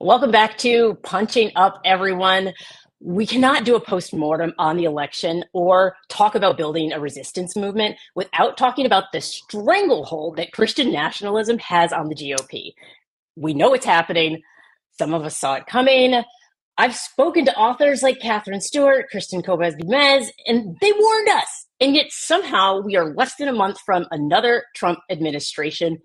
Welcome back to Punching Up, everyone. We cannot do a postmortem on the election or talk about building a resistance movement without talking about the stranglehold that Christian nationalism has on the GOP. We know it's happening. Some of us saw it coming. I've spoken to authors like Catherine Stewart, Kristen Cobas-Gomez, and they warned us. And yet somehow we are less than a month from another Trump administration.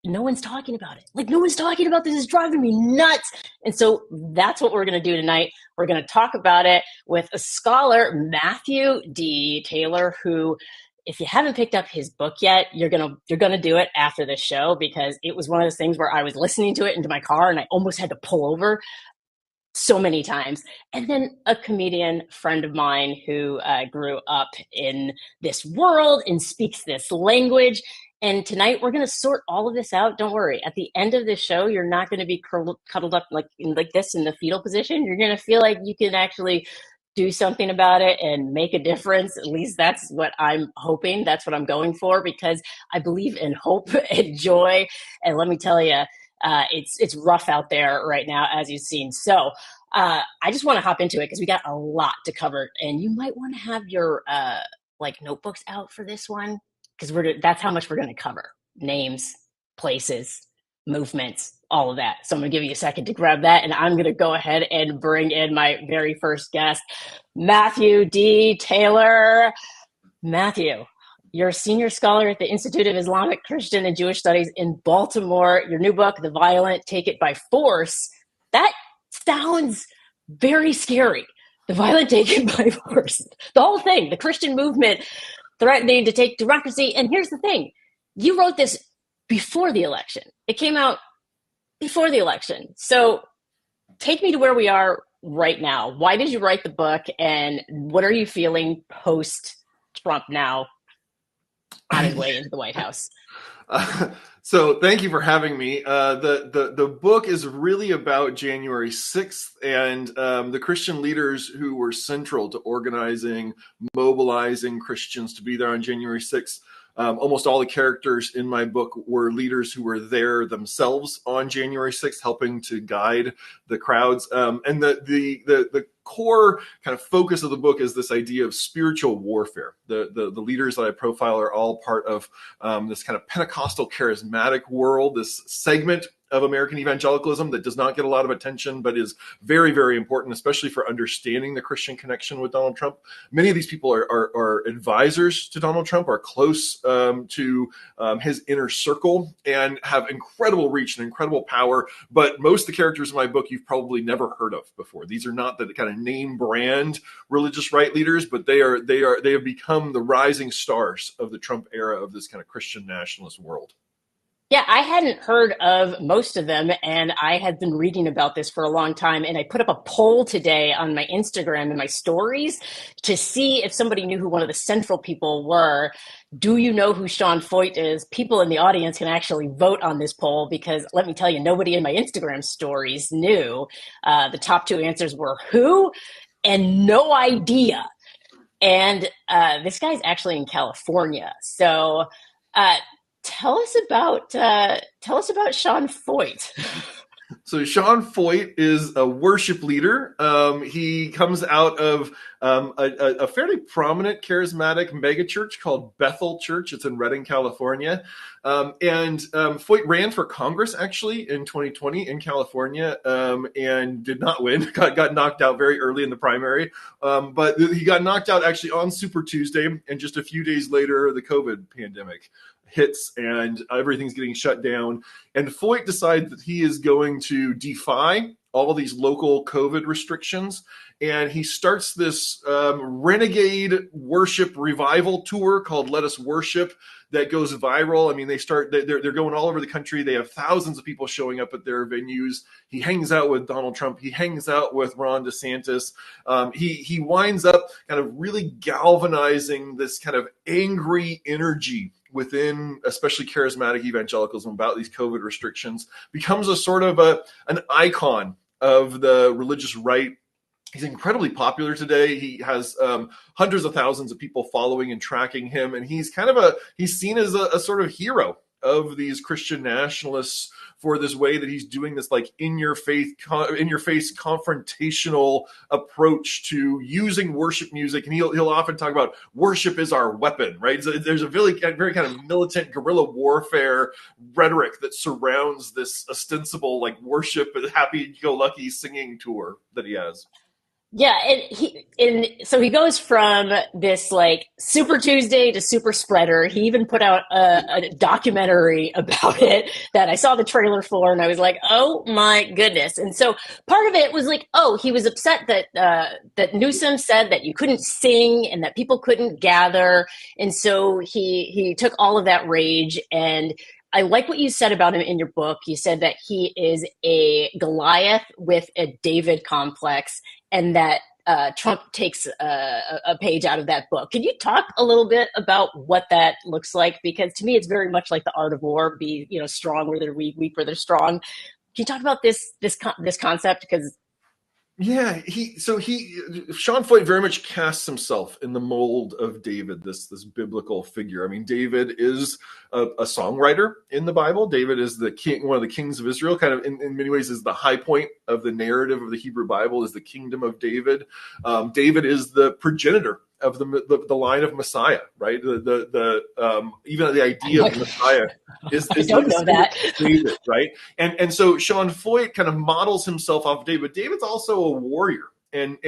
No one's talking about it. No one's talking about this. It's driving me nuts. And so that's what we're going to do tonight. We're going to talk about it with a scholar, Matthew D. Taylor, who, if you haven't picked up his book yet, you're going to do it after this show, because it was one of those things where I was listening to it into my car and I almost had to pull over so many times. And then a comedian friend of mine who grew up in this world and speaks this language. And tonight we're going to sort all of this out. Don't worry. At the end of this show, you're not going to be cuddled up like this in the fetal position. You're going to feel like you can actually do something about it and make a difference. At least that's what I'm hoping. That's what I'm going for, because I believe in hope and joy. And let me tell you, it's rough out there right now, as you've seen. So I just want to hop into it because we got a lot to cover, and you might want to have your notebooks out for this one, because that's how much we're going to cover: names, places, movements, all of that. So I'm going to give you a second to grab that, and I'm going to go ahead and bring in my very first guest, Matthew D. Taylor. Matthew, you're a senior scholar at the Institute of Islamic, Christian, and Jewish Studies in Baltimore. Your new book, The Violent Take It by Force, that sounds very scary. The Violent Take It by Force. The whole thing, the Christian movement threatening to take democracy. And here's the thing. You wrote this before the election. It came out before the election. So take me to where we are right now. Why did you write the book, and what are you feeling post-Trump now on his way into the White House? So thank you for having me. The book is really about January 6th and the Christian leaders who were central to organizing, mobilizing Christians to be there on January 6th. Almost all the characters in my book were leaders who were there themselves on January 6th, helping to guide the crowds. And the core kind of focus of the book is this idea of spiritual warfare. The leaders that I profile are all part of this kind of Pentecostal charismatic world, this segment of American evangelicalism that does not get a lot of attention, but is very, very important, especially for understanding the Christian connection with Donald Trump. Many of these people are advisors to Donald Trump, are close to his inner circle, and have incredible reach and incredible power. But most of the characters in my book you've probably never heard of before. These are not the kind of name brand religious right leaders, but they have become the rising stars of the Trump era of this kind of Christian nationalist world. Yeah, I hadn't heard of most of them, and I had been reading about this for a long time, and I put up a poll today on my Instagram and my stories to see if somebody knew who one of the central people were. Do you know who Sean Feucht is? People in the audience can actually vote on this poll, because let me tell you, nobody in my Instagram stories knew. The top two answers were who and no idea. And this guy's actually in California. So Tell us about Sean Feucht. So Sean Feucht is a worship leader. He comes out of a fairly prominent charismatic megachurch called Bethel Church. It's in Redding, California. And Feucht ran for Congress actually in 2020 in California and did not win. Got knocked out very early in the primary. But he got knocked out actually on Super Tuesday. And just a few days later, the COVID pandemic hits and everything's getting shut down. And Feucht decides that he is going to defy all these local COVID restrictions. And he starts this renegade worship revival tour called Let Us Worship that goes viral. I mean, they're going all over the country. They have thousands of people showing up at their venues. He hangs out with Donald Trump. He hangs out with Ron DeSantis. He winds up kind of really galvanizing this kind of angry energy within especially charismatic evangelicalism about these COVID restrictions, becomes a sort of an icon of the religious right. He's incredibly popular today. He has hundreds of thousands of people following and tracking him. And he's seen as a sort of hero of these Christian nationalists for this way that he's doing this like in your face confrontational approach to using worship music. And he'll often talk about worship is our weapon, right? So there's a very kind of militant guerrilla warfare rhetoric that surrounds this ostensible like worship happy-go-lucky singing tour that he has. Yeah, so he goes from this like Super Tuesday to Super Spreader. He even put out a documentary about it that I saw the trailer for, and I was like, oh my goodness. And so part of it was like, oh, he was upset that Newsom said that you couldn't sing and that people couldn't gather, and so he took all of that rage. And I like what you said about him in your book. You said that he is a Goliath with a David complex, and that Trump takes a page out of that book. Can you talk a little bit about what that looks like? Because to me, it's very much like the art of war: be strong where they're weak, weak where they're strong. Can you talk about this concept? Because yeah, Sean Feucht very much casts himself in the mold of David, this biblical figure. I mean, David is a songwriter in the Bible. David is the king, one of the kings of Israel, kind of in many ways is the high point of the narrative of the Hebrew Bible, is the kingdom of David. David is the progenitor of the line of Messiah, right? Even the idea of Messiah is I don't know that. David, right? And so Sean Feucht kind of models himself off of David. David's also a warrior and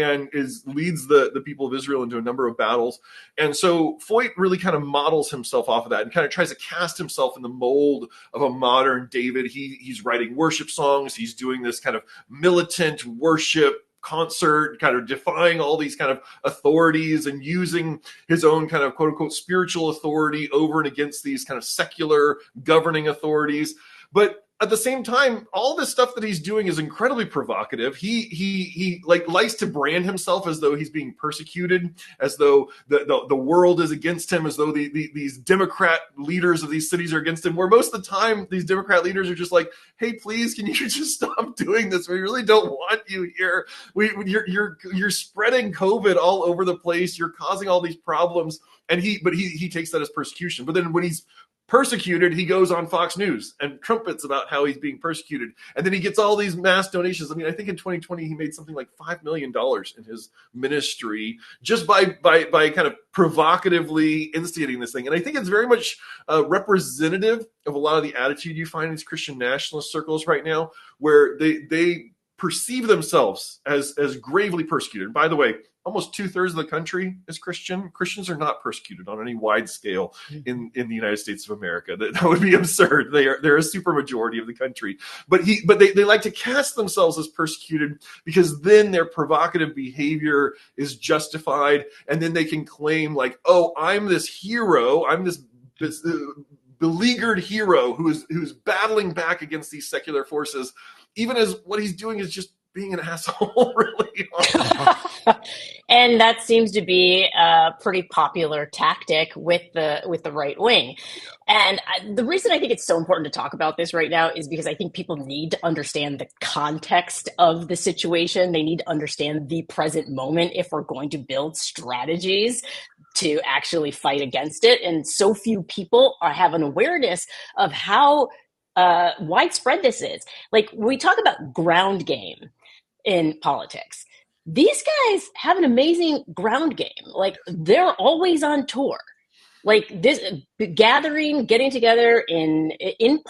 leads the people of Israel into a number of battles. And so Feucht really kind of models himself off of that and kind of tries to cast himself in the mold of a modern David. He's writing worship songs. He's doing this kind of militant worship concert, kind of defying all these kind of authorities and using his own kind of quote unquote spiritual authority over and against these kind of secular governing authorities. But at the same time, all this stuff that he's doing is incredibly provocative. He like likes to brand himself as though he's being persecuted, as though the world is against him, as though these Democrat leaders of these cities are against him, where most of the time these Democrat leaders are just like, hey, please, can you just stop doing this? We really don't want you here. You're spreading COVID all over the place. You're causing all these problems. And he takes that as persecution. But then when he's persecuted, he goes on Fox News and trumpets about how he's being persecuted. And then he gets all these mass donations. I mean, I think in 2020, he made something like $5 million in his ministry just by kind of provocatively instigating this thing. And I think it's very much representative of a lot of the attitude you find in these Christian nationalist circles right now, where they perceive themselves as gravely persecuted. And by the way, almost 2/3 of the country is Christian. Christians are not persecuted on any wide scale in the United States of America. That would be absurd. They're a super majority of the country. But they like to cast themselves as persecuted because then their provocative behavior is justified, and then they can claim like, oh, I'm this hero. I'm this beleaguered hero who's battling back against these secular forces, even as what he's doing is just being an asshole, really. And that seems to be a pretty popular tactic with the right wing. And the reason I think it's so important to talk about this right now is because I think people need to understand the context of the situation. They need to understand the present moment if we're going to build strategies to actually fight against it. And so few people have an awareness of how widespread this is. Like, we talk about ground game in politics. These guys have an amazing ground game. Like, they're always on tour. Like, this gathering, getting together in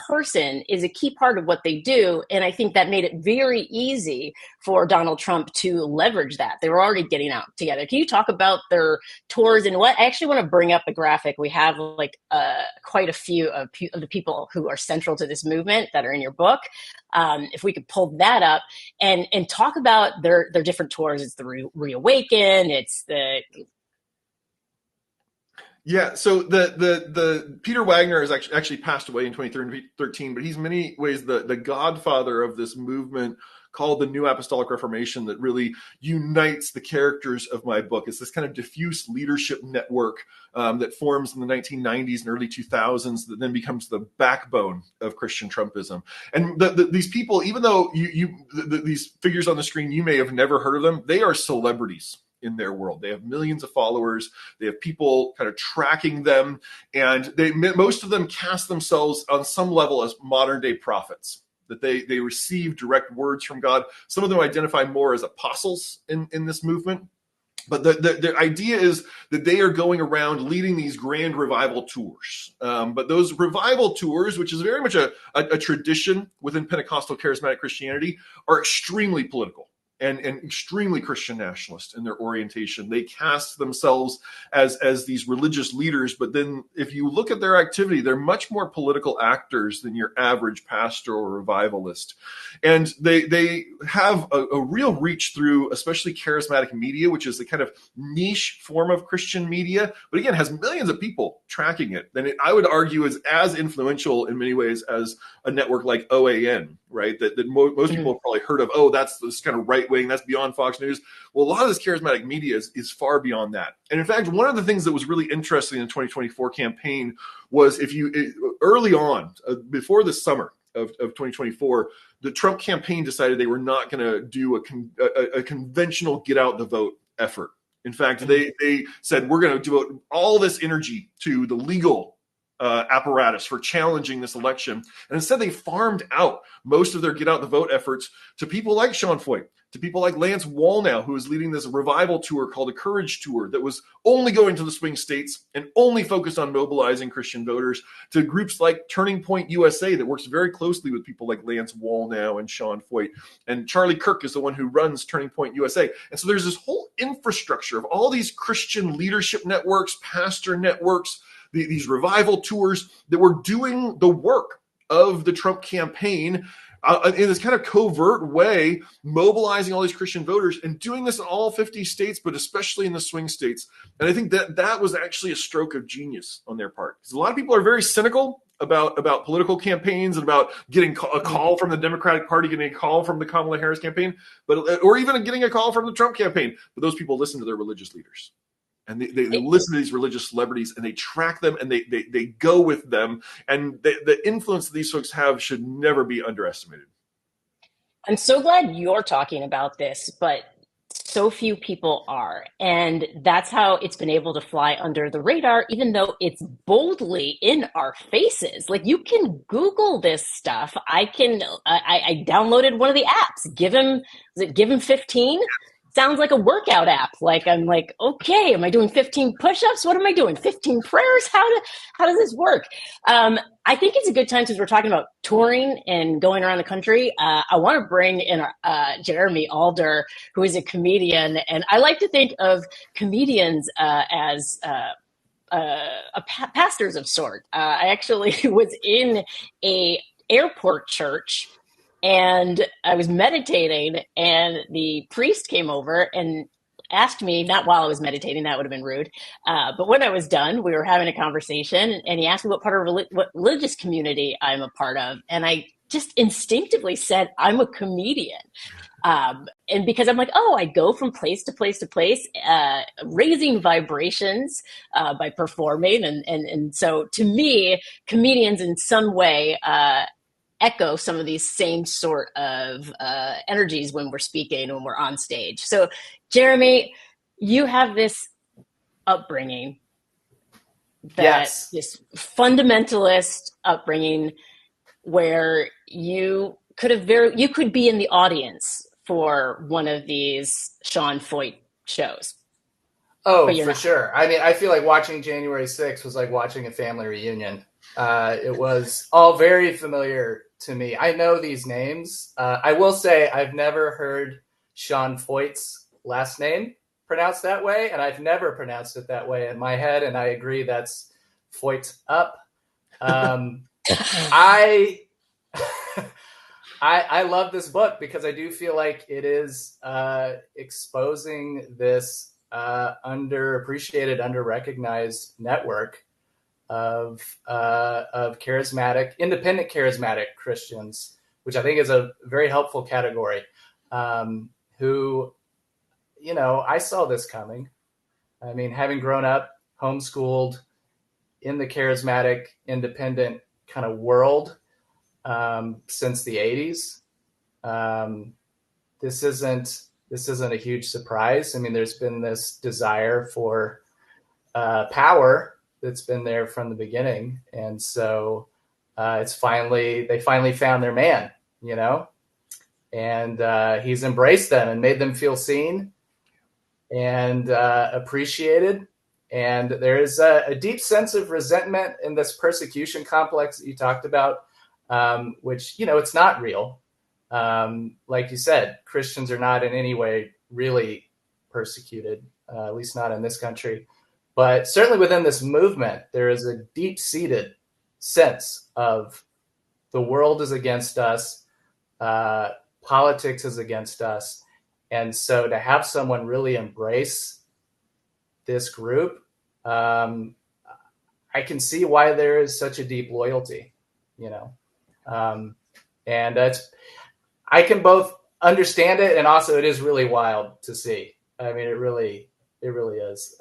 person is a key part of what they do. And I think that made it very easy for Donald Trump to leverage that. They were already getting out together. Can you talk about their tours and what? I actually want to bring up the graphic. We have like quite a few of the people who are central to this movement that are in your book. If we could pull that up and talk about their different tours. It's the Reawaken. It's the Yeah, so the Peter Wagner has actually passed away in 2013, but he's in many ways the godfather of this movement called the New Apostolic Reformation that really unites the characters of my book. It's this kind of diffuse leadership network that forms in the 1990s and early 2000s that then becomes the backbone of Christian Trumpism. And these people, even though these figures on the screen, you may have never heard of them, they are celebrities in their world. They have millions of followers. They have people kind of tracking them, and most of them cast themselves on some level as modern day prophets. that they receive direct words from God. Some of them identify more as apostles in this movement. But the idea is that they are going around leading these grand revival tours. But those revival tours, which is very much a tradition within Pentecostal charismatic Christianity, are extremely political and extremely Christian nationalist in their orientation. They cast themselves as these religious leaders, but then if you look at their activity, they're much more political actors than your average pastor or revivalist. And they have a real reach through especially charismatic media, which is the kind of niche form of Christian media, but again, has millions of people tracking it. And I would argue is as influential in many ways as a network like OAN, right? That most people have probably heard of, oh, that's this kind of right wing, that's beyond Fox News. Well, a lot of this charismatic media is far beyond that. And in fact, one of the things that was really interesting in the 2024 campaign was early on, before the summer of 2024, the Trump campaign decided they were not going to do a conventional get out the vote effort. In fact, they said, we're going to devote all this energy to the legal apparatus for challenging this election. And instead, they farmed out most of their get out the vote efforts to people like Sean Foyt, to people like Lance Wallnau, who is leading this revival tour called the Courage Tour that was only going to the swing states and only focused on mobilizing Christian voters, to groups like Turning Point USA that works very closely with people like Lance Wallnau and Sean Foyt. And Charlie Kirk is the one who runs Turning Point USA. And so there's this whole infrastructure of all these Christian leadership networks, pastor networks, these revival tours that were doing the work of the Trump campaign in this kind of covert way, mobilizing all these Christian voters and doing this in all 50 states, but especially in the swing states. And I think that was actually a stroke of genius on their part. Because a lot of people are very cynical about political campaigns and about getting a call from the Democratic Party, getting a call from the Kamala Harris campaign, or even getting a call from the Trump campaign. But those people listen to their religious leaders. And they listen to these religious celebrities and they track them and they go with them. And the influence that these folks have should never be underestimated. I'm so glad you're talking about this, but so few people are. And that's how it's been able to fly under the radar, even though it's boldly in our faces. Like, you can Google this stuff. I downloaded one of the apps. Give him 15? Sounds like a workout app. Like, I'm like, okay, am I doing 15 push-ups? What am I doing? 15 prayers? How does this work? I think it's a good time, since we're talking about touring and going around the country. I want to bring in Jeremy Alder, who is a comedian. And I like to think of comedians as pastors of sort. I actually was in a airport church, and I was meditating, and the priest came over and asked me, not while I was meditating, that would have been rude, but when I was done, we were having a conversation, and he asked me what religious community I'm a part of. And I just instinctively said, I'm a comedian. And because I'm like, I go from place to place to place, raising vibrations by performing. And so to me, comedians in some way echo some of these same sort of energies when we're speaking, when we're on stage. So, Jeremy, you have this upbringing, this fundamentalist upbringing, where you could be in the audience for one of these Sean Foyt shows. Oh, for sure. I mean, I feel like watching January 6th was like watching a family reunion. It was all very familiar to me. I know these names. I will say I've never heard Sean Foyt's last name pronounced that way, and I've never pronounced it that way in my head, and I agree that's Foyt up. I love this book because I do feel like it is exposing this underappreciated, underrecognized network of charismatic, independent charismatic Christians, which I think is a very helpful category, who, I saw this coming. I mean, having grown up homeschooled in the charismatic, independent kind of world since the 80s, this isn't a huge surprise. I mean, there's been this desire for power that's been there from the beginning. And so they finally found their man you know, and he's embraced them and made them feel seen and appreciated. And there is a deep sense of resentment in this persecution complex that you talked about, which, you know, it's not real. Like you said, Christians are not in any way really persecuted, at least not in this country. But certainly within this movement, there is a deep-seated sense of the world is against us, politics is against us. And so to have someone really embrace this group, I can see why there is such a deep loyalty, you know. And I can both understand it, and also it is really wild to see. I mean, it really is.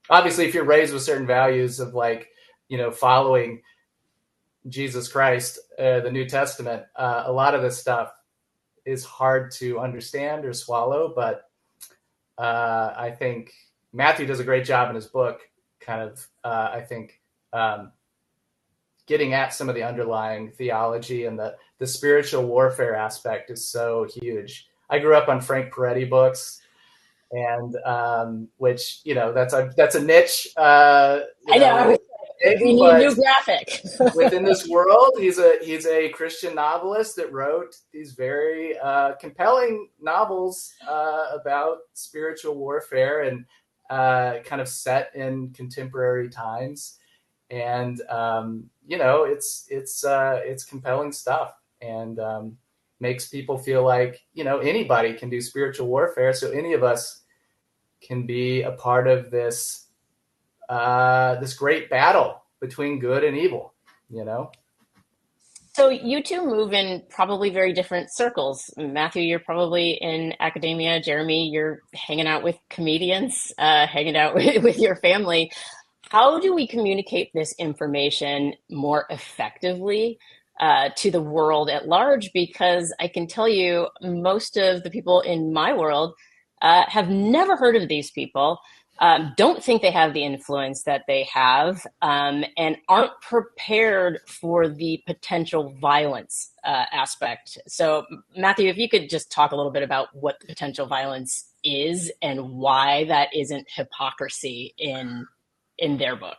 Obviously, if you're raised with certain values of, like, you know, following Jesus Christ, the New Testament, a lot of this stuff is hard to understand or swallow. But I think Matthew does a great job in his book, kind of, I think, getting at some of the underlying theology, and the spiritual warfare aspect is so huge. I grew up on Frank Peretti books, and which, you know, that's a niche. I know. We need a new graphic. Within this world, he's a Christian novelist that wrote these very compelling novels about spiritual warfare and kind of set in contemporary times. And you know, it's compelling stuff, and makes people feel like, you know, anybody can do spiritual warfare. So any of us can be a part of this this great battle between good and evil, you know. So you two move in probably very different circles. Matthew, you're probably in academia. Jeremy, you're hanging out with comedians, hanging out with your family. How do we communicate this information more effectively to the world at large? Because I can tell you, most of the people in my world have never heard of these people, don't think they have the influence that they have, and aren't prepared for the potential violence aspect. So, Matthew, if you could just talk a little bit about what the potential violence is and why that isn't hypocrisy in their book.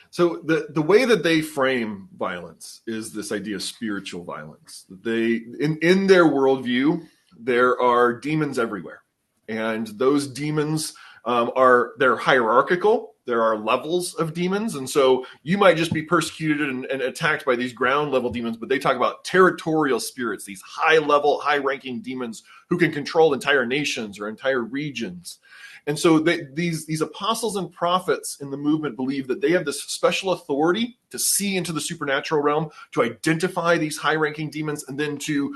So the way that they frame violence is this idea of spiritual violence. They in their worldview, there are demons everywhere, and those demons they're hierarchical. There are levels of demons, and so you might just be persecuted and attacked by these ground level demons, but they talk about territorial spirits, these high level, high ranking demons who can control entire nations or entire regions. And so these apostles and prophets in the movement believe that they have this special authority to see into the supernatural realm, to identify these high-ranking demons, and then to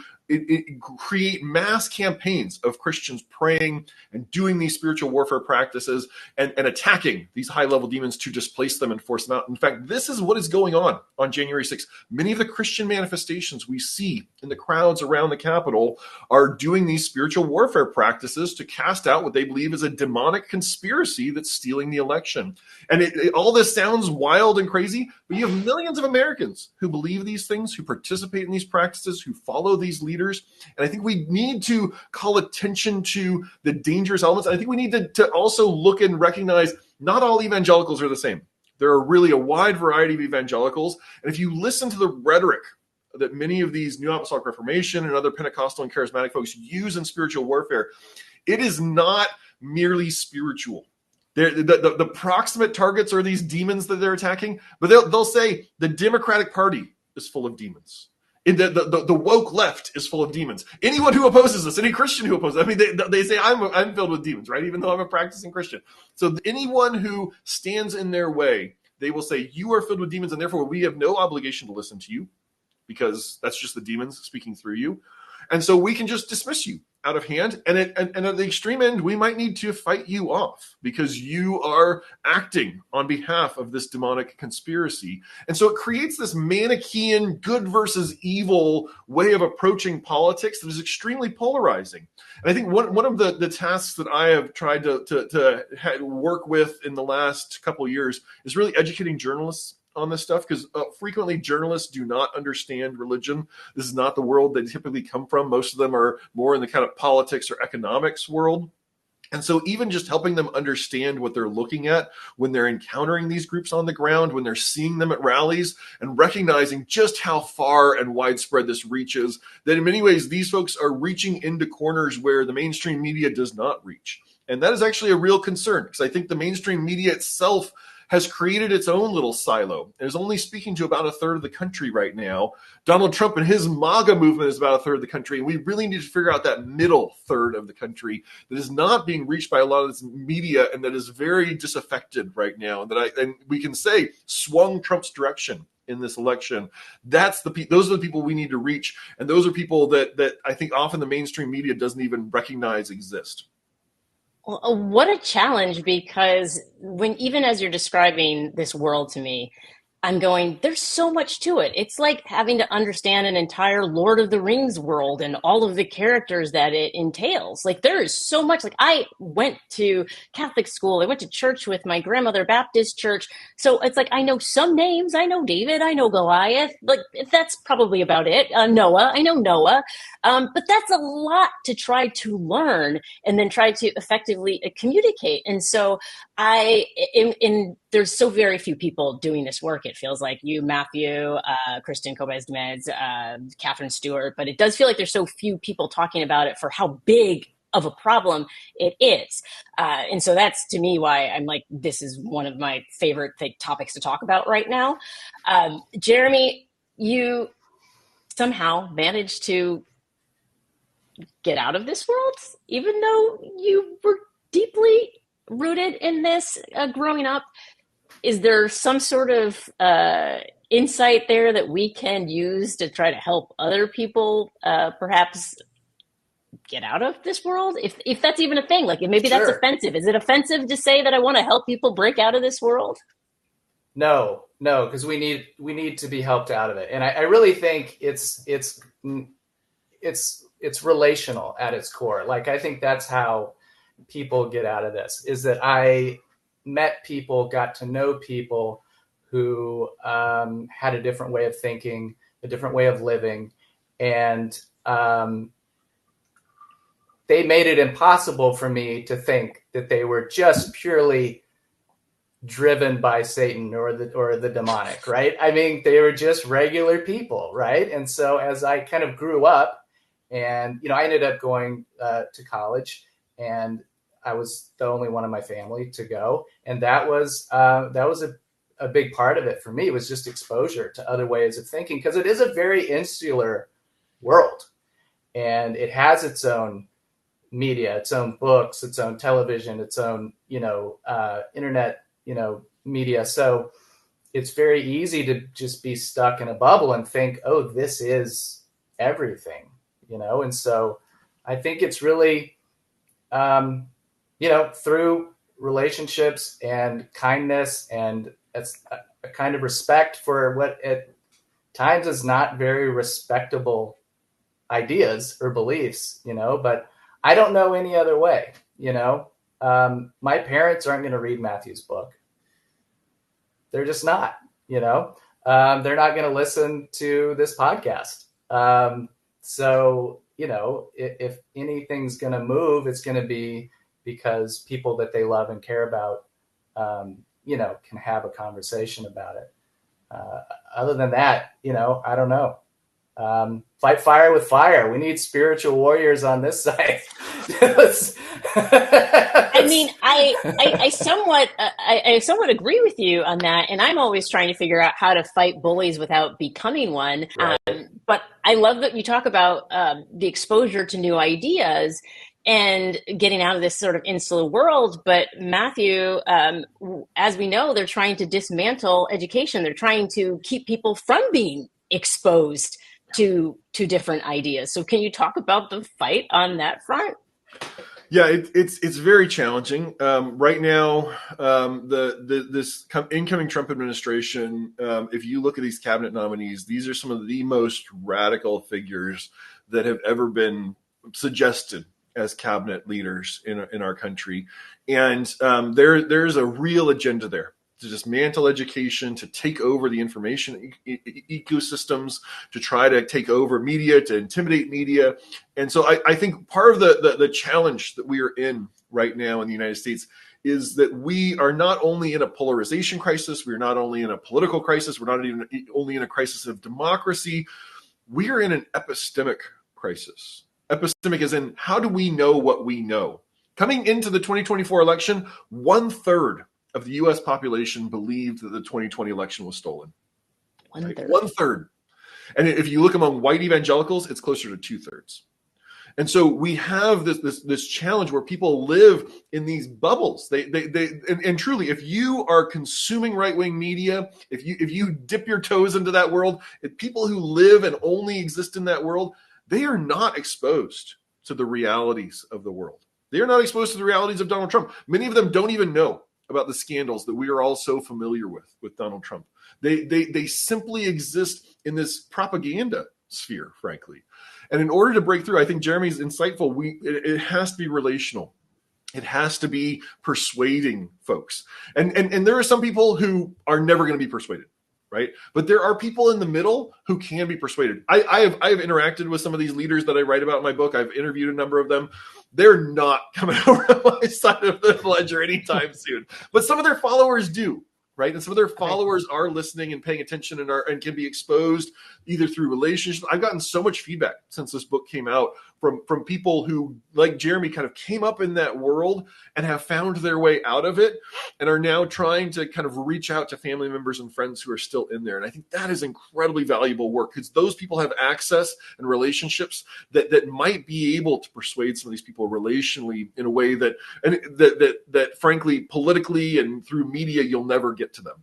create mass campaigns of Christians praying and doing these spiritual warfare practices and attacking these high-level demons to displace them and force them out. In fact, this is what is going on January 6th. Many of the Christian manifestations we see in the crowds around the Capitol are doing these spiritual warfare practices to cast out what they believe is a demonic conspiracy that's stealing the election. And all this sounds wild and crazy, but you have millions of Americans who believe these things, who participate in these practices, who follow these leaders. And I think we need to call attention to the dangerous elements. I think we need to also look and recognize not all evangelicals are the same. There are really a wide variety of evangelicals. And if you listen to the rhetoric that many of these New Apostolic Reformation and other Pentecostal and Charismatic folks use in spiritual warfare, it is not merely spiritual. The proximate targets are these demons that they're attacking, but they'll say the Democratic Party is full of demons. The woke left is full of demons. Anyone who opposes us, any Christian who opposes, I mean, they say I'm filled with demons, right? Even though I'm a practicing Christian. So anyone who stands in their way, they will say you are filled with demons, and therefore we have no obligation to listen to you, because that's just the demons speaking through you. And so we can just dismiss you out of hand. And at the extreme end, we might need to fight you off because you are acting on behalf of this demonic conspiracy. And so it creates this Manichaean good versus evil way of approaching politics that is extremely polarizing. And I think one of the tasks that I have tried to work with in the last couple of years is really educating journalists on this stuff, because frequently journalists do not understand religion. This is not the world they typically come from. Most of them are more in the kind of politics or economics world. And so even just helping them understand what they're looking at when they're encountering these groups on the ground, when they're seeing them at rallies, and recognizing just how far and widespread this reaches, that in many ways, these folks are reaching into corners where the mainstream media does not reach. And that is actually a real concern, because I think the mainstream media itself has created its own little silo and is only speaking to about a third of the country right now. Donald Trump and his MAGA movement is about a third of the country. And we really need to figure out that middle third of the country that is not being reached by a lot of this media and that is very disaffected right now. And we can say swung Trump's direction in this election. Those are the people we need to reach. And those are people that I think often the mainstream media doesn't even recognize exist. Well, what a challenge, because even as you're describing this world to me, I'm going, there's so much to it. It's like having to understand an entire Lord of the Rings world and all of the characters that it entails. Like, there is so much. Like, I went to Catholic school. I went to church with my grandmother, Baptist church. So it's like, I know some names. I know David. I know Goliath. Like, that's probably about it. Noah. I know Noah. But that's a lot to try to learn and then try to effectively communicate. And so there's so very few people doing this work. It feels like you, Matthew, Kristen Kobes-Demeds, Catherine Stewart, but it does feel like there's so few people talking about it for how big of a problem it is. And so that's, to me, why I'm like, this is one of my favorite topics to talk about right now. Jeremy, you somehow managed to get out of this world, even though you were deeply rooted in this growing up. Is there some sort of insight there that we can use to try to help other people perhaps get out of this world? If that's even a thing, like maybe that's offensive. Is it offensive to say that I want to help people break out of this world? No, because we need to be helped out of it. And I really think it's relational at its core. Like, I think that's how people get out of this, is that I met people, got to know people who had a different way of thinking, a different way of living. And they made it impossible for me to think that they were just purely driven by Satan or the demonic, right? I mean, they were just regular people, right? And so as I kind of grew up, and I ended up going to college, and I was the only one in my family to go, and that was a big part of it for me. It was just exposure to other ways of thinking, because it is a very insular world, and it has its own media, its own books, its own television, its own internet media. So it's very easy to just be stuck in a bubble and think, oh, this is everything, and so I think it's really through relationships and kindness and a kind of respect for what at times is not very respectable ideas or beliefs, but I don't know any other way. My parents aren't going to read Matthew's book. They're just not, they're not going to listen to this podcast. So, if anything's going to move, it's going to be because people that they love and care about, can have a conversation about it. Other than that, I don't know. Fight fire with fire. We need spiritual warriors on this side. I mean, I somewhat agree with you on that, and I'm always trying to figure out how to fight bullies without becoming one. Right. But I love that you talk about the exposure to new ideas and getting out of this sort of insular world. But Matthew, as we know, they're trying to dismantle education. They're trying to keep people from being exposed to different ideas. So can you talk about the fight on that front? Yeah, it's very challenging right now. This incoming Trump administration, if you look at these cabinet nominees, these are some of the most radical figures that have ever been suggested as cabinet leaders in our country, and there's a real agenda there. to dismantle education, to take over the information ecosystems, to try to take over media, to intimidate media. And so I think part of the challenge that we are in right now in the United States is that we are not only in a polarization crisis, we're not only in a political crisis, we're not even only in a crisis of democracy, we are in an epistemic crisis. Epistemic is in, how do we know what we know? Coming into the 2024 election, 1/3 of the U.S. population believed that the 2020 election was stolen. 1/3. Right? 1/3. And if you look among white evangelicals, it's closer to 2/3. And so we have this challenge where people live in these bubbles. And truly, if you are consuming right-wing media, if you dip your toes into that world, if people who live and only exist in that world, they are not exposed to the realities of the world. They are not exposed to the realities of Donald Trump. Many of them don't even know about the scandals that we are all so familiar with Donald Trump. They simply exist in this propaganda sphere, frankly. And in order to break through, I think Jeremy's insightful. It has to be relational. It has to be persuading folks. And there are some people who are never going to be persuaded, right? But there are people in the middle who can be persuaded. I have interacted with some of these leaders that I write about in my book. I've interviewed a number of them. They're not coming over to my side of the ledger anytime soon. But some of their followers do. Right. And some of their followers are listening and paying attention and can be exposed either through relationships. I've gotten so much feedback since this book came out from people who, like Jeremy, kind of came up in that world and have found their way out of it and are now trying to kind of reach out to family members and friends who are still in there. And I think that is incredibly valuable work because those people have access and relationships that might be able to persuade some of these people relationally in a way that frankly, politically and through media, you'll never get to them.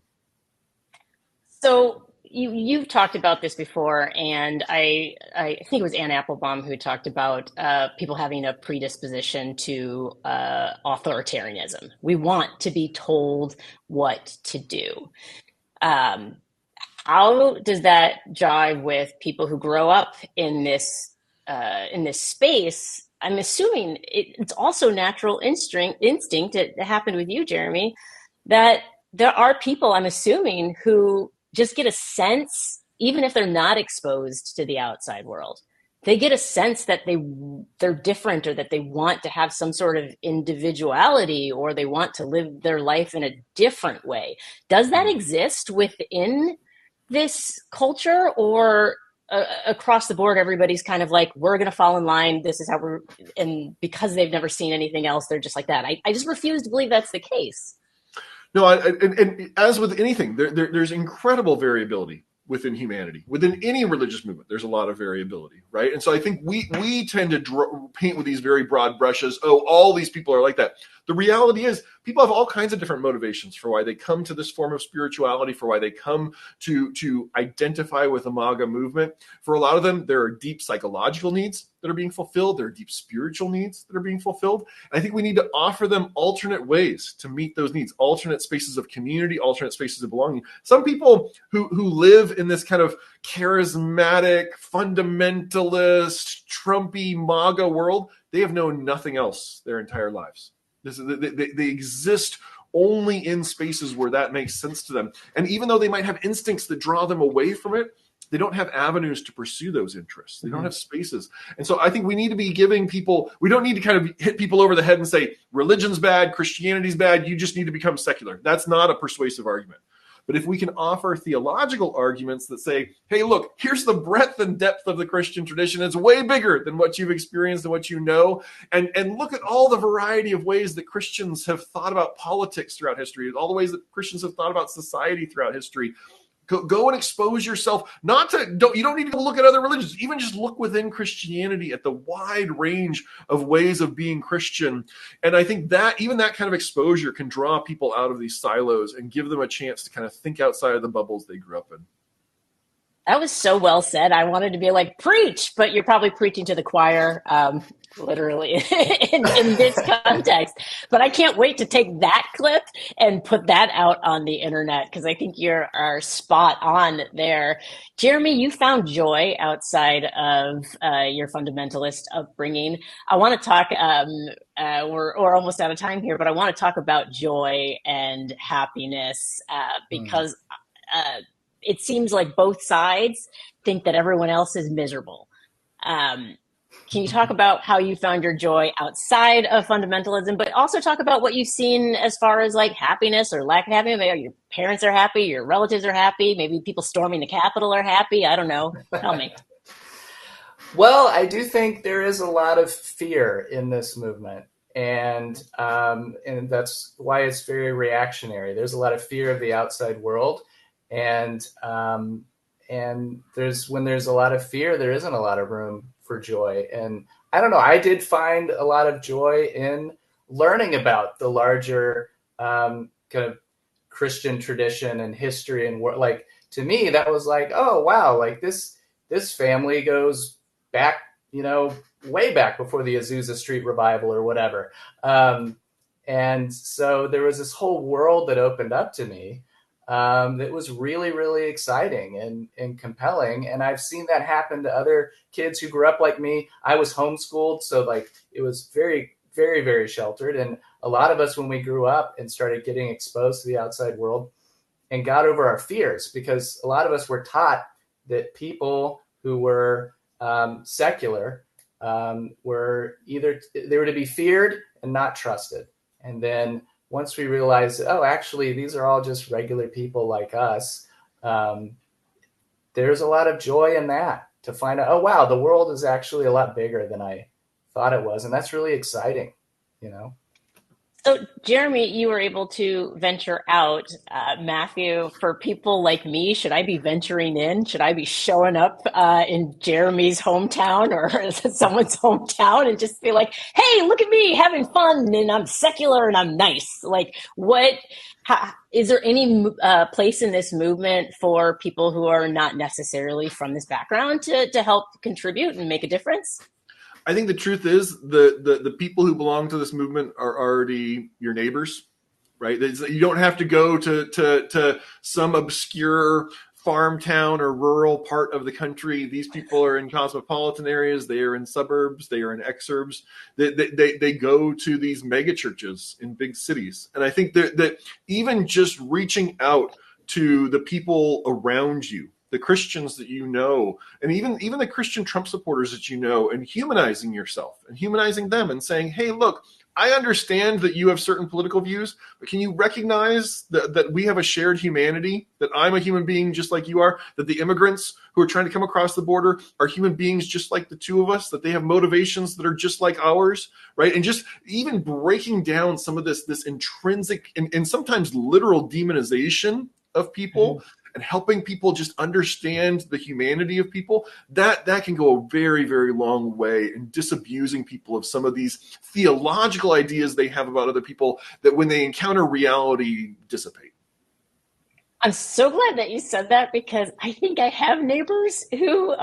So you've talked about this before, and I think it was Ann Applebaum who talked about people having a predisposition to authoritarianism. We want to be told what to do. How does that jive with people who grow up in this space? I'm assuming it's also natural instinct. It happened with you, Jeremy, that there are people, I'm assuming, who just get a sense, even if they're not exposed to the outside world, they get a sense that they're different or that they want to have some sort of individuality or they want to live their life in a different way. Does that exist within this culture, or across the board, everybody's kind of like, we're going to fall in line. This is how and because they've never seen anything else, they're just like that. I just refuse to believe that's the case. No, and as with anything, there's incredible variability within humanity. Within any religious movement, there's a lot of variability, right? And so I think we tend to paint with these very broad brushes. Oh, all these people are like that. The reality is people have all kinds of different motivations for why they come to this form of spirituality, for why they come to identify with the MAGA movement. For a lot of them, there are deep psychological needs that are being fulfilled. There are deep spiritual needs that are being fulfilled. And I think we need to offer them alternate ways to meet those needs, alternate spaces of community, alternate spaces of belonging. Some people who live in this kind of charismatic, fundamentalist, Trumpy MAGA world, they have known nothing else their entire lives. They exist only in spaces where that makes sense to them. And even though they might have instincts that draw them away from it, they don't have avenues to pursue those interests. They don't have spaces. And so I think we need to be giving people, we don't need to kind of hit people over the head and say, religion's bad, Christianity's bad, you just need to become secular. That's not a persuasive argument. But if we can offer theological arguments that say, hey, look, here's the breadth and depth of the Christian tradition. It's way bigger than what you've experienced and what you know. And look at all the variety of ways that Christians have thought about politics throughout history, all the ways that Christians have thought about society throughout history. Go and expose yourself. You don't need to look at other religions. Even just look within Christianity at the wide range of ways of being Christian. And I think that even that kind of exposure can draw people out of these silos and give them a chance to kind of think outside of the bubbles they grew up in. That was so well said. I wanted to be like, preach, but you're probably preaching to the choir, literally in this context. But I can't wait to take that clip and put that out on the internet because I think are spot on there. Jeremy, you found joy outside of your fundamentalist upbringing. I want to talk, we're almost out of time here, but I want to talk about joy and happiness because it seems like both sides think that everyone else is miserable. Can you talk about how you found your joy outside of fundamentalism, but also talk about what you've seen as far as like happiness or lack of happiness? Maybe your parents are happy, your relatives are happy, maybe people storming the Capitol are happy. I don't know. Tell me. Well, I do think there is a lot of fear in this movement. And that's why it's very reactionary. There's a lot of fear of the outside world. And when there's a lot of fear, there isn't a lot of room for joy. And I don't know, I did find a lot of joy in learning about the larger kind of Christian tradition and history and like, to me, that was like, oh, wow, like this family goes back, way back before the Azusa Street revival or whatever. And so there was this whole world that opened up to me. That was really, really exciting and compelling. And I've seen that happen to other kids who grew up like me. I was homeschooled, so like it was very, very, very sheltered. And a lot of us, when we grew up and started getting exposed to the outside world and got over our fears, because a lot of us were taught that people who were secular were they were to be feared and not trusted. And then once we realized, oh, actually, these are all just regular people like us, there's a lot of joy in that, to find out, oh, wow, the world is actually a lot bigger than I thought it was. And that's really exciting, So, Jeremy, you were able to venture out. Matthew, for people like me, should I be venturing in? Should I be showing up in Jeremy's hometown or someone's hometown and just be like, hey, look at me having fun and I'm secular and I'm nice? Like, is there any place in this movement for people who are not necessarily from this background to help contribute and make a difference? I think the truth is the people who belong to this movement are already your neighbors, right? You don't have to go to some obscure farm town or rural part of the country. These people are in cosmopolitan areas. They are in suburbs. They are in exurbs. They go to these mega churches in big cities. And I think that even just reaching out to the people around you, the Christians that you know, and even the Christian Trump supporters that you know, and humanizing yourself and humanizing them and saying, hey, look, I understand that you have certain political views, but can you recognize that we have a shared humanity, that I'm a human being just like you are, that the immigrants who are trying to come across the border are human beings just like the two of us, that they have motivations that are just like ours, right? And just even breaking down some of this intrinsic and sometimes literal demonization of people. Mm-hmm. And helping people just understand the humanity of people, that can go a very, very long way in disabusing people of some of these theological ideas they have about other people that when they encounter reality dissipate. I'm so glad that you said that because I think I have neighbors who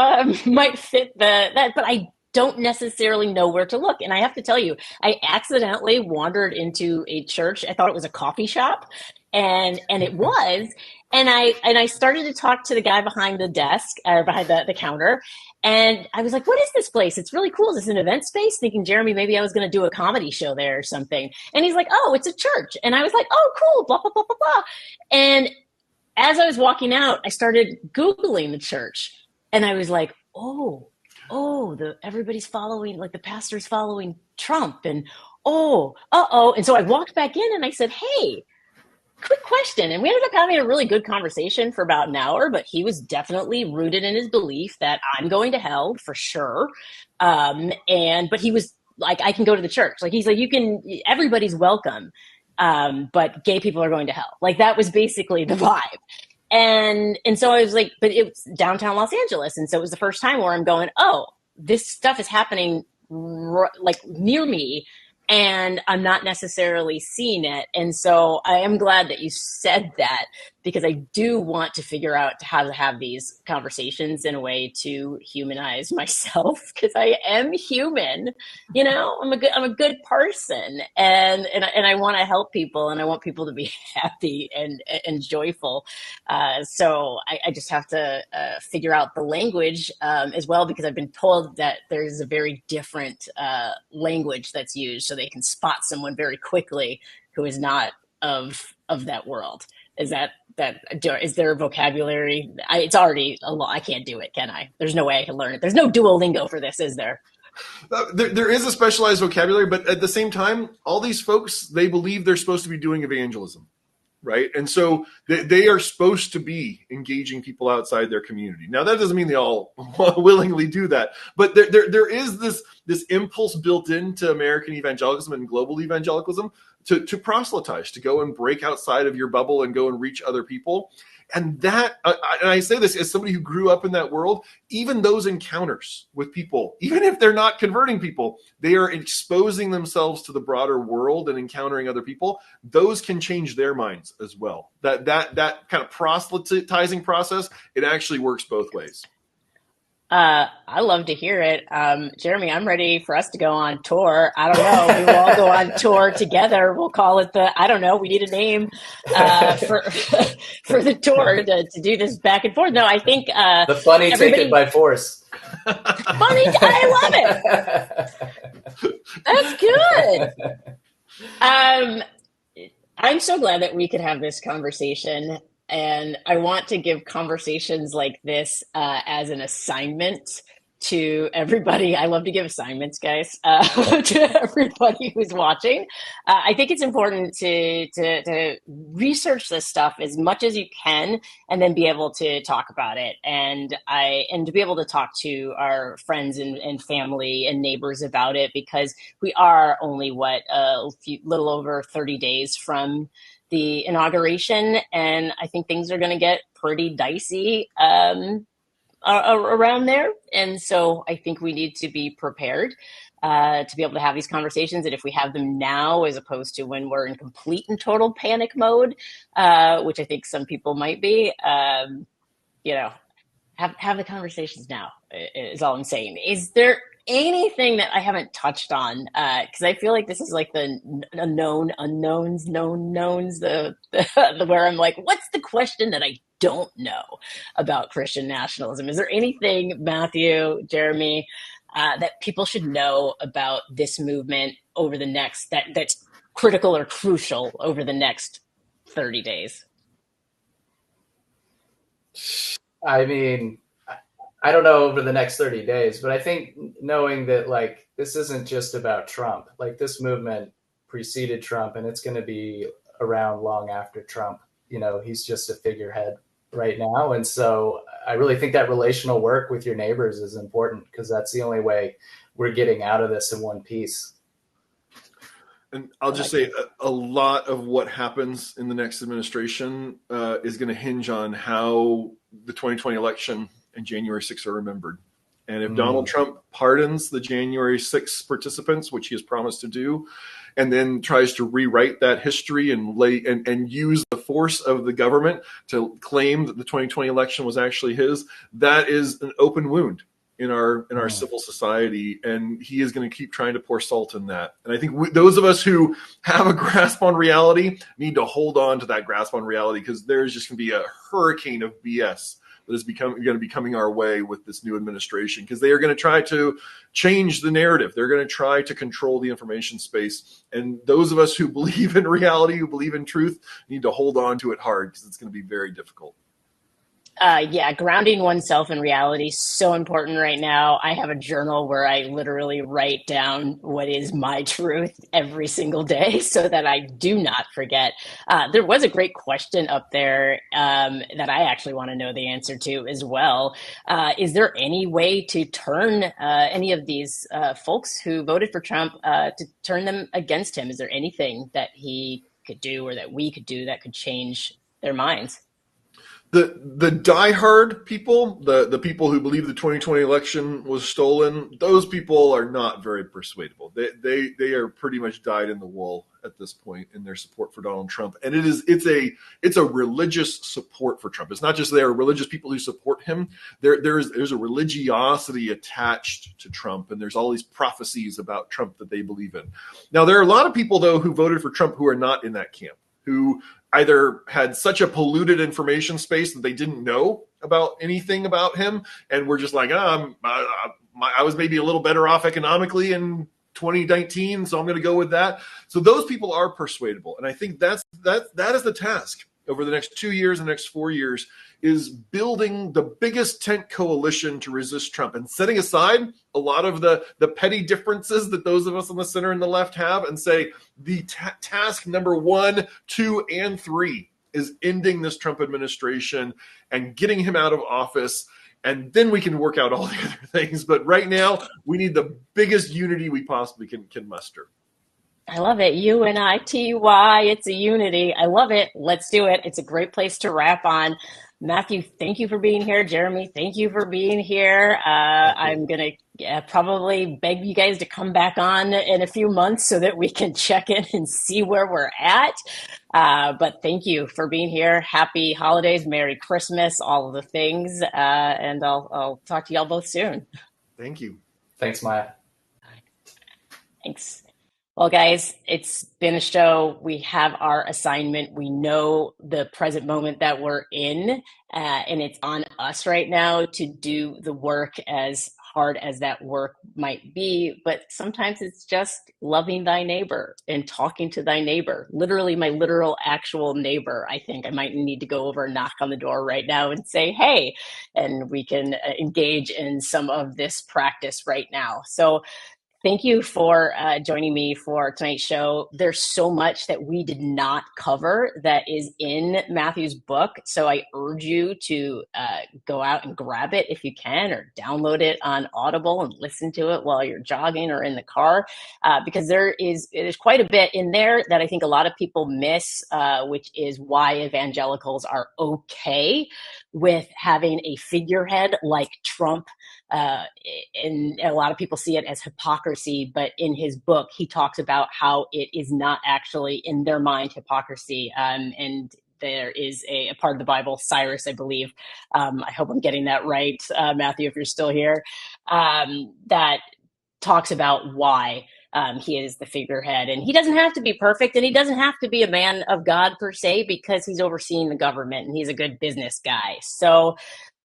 might fit that, but I don't necessarily know where to look. And I have to tell you, I accidentally wandered into a church. I thought it was a coffee shop, and it was. And I started to talk to the guy behind the desk, or behind the counter. And I was like, what is this place? It's really cool. Is this an event space? Thinking, Jeremy, maybe I was going to do a comedy show there or something. And he's like, oh, it's a church. And I was like, oh, cool, blah, blah, blah, blah, blah. And as I was walking out, I started Googling the church. And I was like, everybody's following, like the pastor's following Trump. And And so I walked back in and I said, hey, quick question. And we ended up having a really good conversation for about an hour, but he was definitely rooted in his belief that I'm going to hell for sure. But he was like, I can go to the church. Like, he's like, everybody's welcome. But gay people are going to hell. Like, that was basically the vibe. And so I was like, but it was downtown Los Angeles. And so it was the first time where I'm going, oh, this stuff is happening like near me. and I'm not necessarily seeing it. And so I am glad that you said that, because I do want to figure out how to have these conversations in a way to humanize myself, because I am human. You know, I'm a good person, and I want to help people, and I want people to be happy and joyful. So I just have to figure out the language as well, because I've been told that there's a very different language that's used, so they can spot someone very quickly who is not of that world. Is is there a vocabulary? It's already a lot. I can't do it, can I? There's no way I can learn it. There's no Duolingo for this, is there? There is a specialized vocabulary, but at the same time, all these folks, they believe they're supposed to be doing evangelism, right? And so they are supposed to be engaging people outside their community. Now, that doesn't mean they all willingly do that, but there is this impulse built into American evangelicalism and global evangelicalism to proselytize, to go and break outside of your bubble and go and reach other people. And that, and I say this as somebody who grew up in that world, even those encounters with people, even if they're not converting people, they are exposing themselves to the broader world and encountering other people. Those can change their minds as well. That kind of proselytizing process, it actually works both ways. I love to hear it. Jeremy, I'm ready for us to go on tour. I don't know. We will all go on tour together. We'll call it I don't know. We need a name for for the tour to do this back and forth. No, I think the funny taken by force. Funny, I love it. That's good. I'm so glad that we could have this conversation. And I want to give conversations like this as an assignment to everybody. I love to give assignments, guys, to everybody who's watching. I think it's important to research this stuff as much as you can, and then be able to talk about it, and to be able to talk to our friends and family and neighbors about it, because we are only little over 30 days from the inauguration, and I think things are going to get pretty dicey around there. And so I think we need to be prepared to be able to have these conversations. And if we have them now, as opposed to when we're in complete and total panic mode, which I think some people might be, have the conversations now, is all I'm saying. Is there anything that I haven't touched on? Because I feel like this is like the known unknowns, known knowns, the where I'm like, what's the question that I don't know about Christian nationalism? Is there anything, Matthew, Jeremy, that people should know about this movement over the next, that's critical or crucial over the next 30 days? I mean, I don't know over the next 30 days, but I think knowing that, like, this isn't just about Trump. Like, this movement preceded Trump, and it's going to be around long after Trump. You know, he's just a figurehead right now. And so I really think that relational work with your neighbors is important, because that's the only way we're getting out of this in one piece. And I'll just say a lot of what happens in the next administration is going to hinge on how the 2020 election and January 6th are remembered. And if Donald Trump pardons the January 6th participants, which he has promised to do, and then tries to rewrite that history and use the force of the government to claim that the 2020 election was actually his, that is an open wound in our civil society, and he is going to keep trying to pour salt in that. And I think those of us who have a grasp on reality need to hold on to that grasp on reality, because there's just going to be a hurricane of BS that is going to be coming our way with this new administration, because they are going to try to change the narrative. They're going to try to control the information space. And those of us who believe in reality, who believe in truth, need to hold on to it hard, because it's going to be very difficult. Grounding oneself in reality is so important right now. I have a journal where I literally write down what is my truth every single day so that I do not forget. There was a great question up there that I actually want to know the answer to as well. Is there any way to turn any of these folks who voted for Trump, to turn them against him? Is there anything that he could do or that we could do that could change their minds? The diehard people, the people who believe the 2020 election was stolen, those people are not very persuadable. They are pretty much dyed in the wool at this point in their support for Donald Trump, and it's a religious support for Trump. It's not just there are religious people who support him. There's a religiosity attached to Trump, and there's all these prophecies about Trump that they believe in. Now, there are a lot of people though who voted for Trump who are not in that camp, who either had such a polluted information space that they didn't know about anything about him, and were just like, I was maybe a little better off economically in 2019, so I'm going to go with that. So those people are persuadable, and I think that is the task over the next 2 years and the next 4 years, is building the biggest tent coalition to resist Trump and setting aside a lot of the petty differences that those of us on the center and the left have, and say the task number 1, 2, and 3 is ending this Trump administration and getting him out of office. And then we can work out all the other things. But right now, we need the biggest unity we possibly can muster. I love it. UNITY. It's a unity. I love it. Let's do it. It's a great place to wrap on. Matthew, thank you for being here. Jeremy, thank you for being here. I'm going to probably beg you guys to come back on in a few months so that we can check in and see where we're at. But thank you for being here. Happy holidays, Merry Christmas, all of the things. And I'll talk to y'all both soon. Thank you. Thanks, Maya. Thanks. Well, guys, it's been a show. We have our assignment. We know the present moment that we're in, and it's on us right now to do the work, as hard as that work might be. But sometimes it's just loving thy neighbor and talking to thy neighbor, literally my literal actual neighbor. I think I might need to go over and knock on the door right now and say, hey, and we can engage in some of this practice right now. So thank you for joining me for tonight's show. There's so much that we did not cover that is in Matthew's book. So I urge you to go out and grab it if you can, or download it on Audible and listen to it while you're jogging or in the car, because there's quite a bit in there that I think a lot of people miss, which is why evangelicals are okay with having a figurehead like Trump. And a lot of people see it as hypocrisy, but in his book, he talks about how it is not actually, in their mind, hypocrisy. And there is a part of the Bible, Cyrus, I believe, I hope I'm getting that right, Matthew, if you're still here, that talks about why he is the figurehead. And he doesn't have to be perfect, and he doesn't have to be a man of God per se, because he's overseeing the government and he's a good business guy. So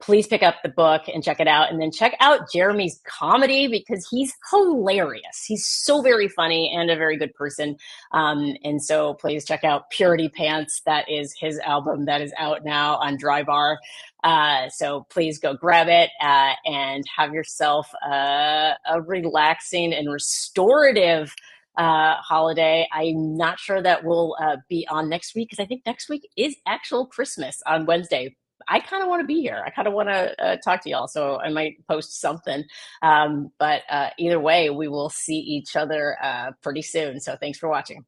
please pick up the book and check it out. And then check out Jeremy's comedy, because he's hilarious. He's so very funny and a very good person. And so please check out Purity Pants. That is his album that is out now on Dry Bar. So please go grab it and have yourself a relaxing and restorative holiday. I'm not sure that will be on next week, because I think next week is actual Christmas on Wednesday. I kind of want to be here. I kind of want to talk to y'all, so I might post something. But either way, we will see each other pretty soon. So thanks for watching.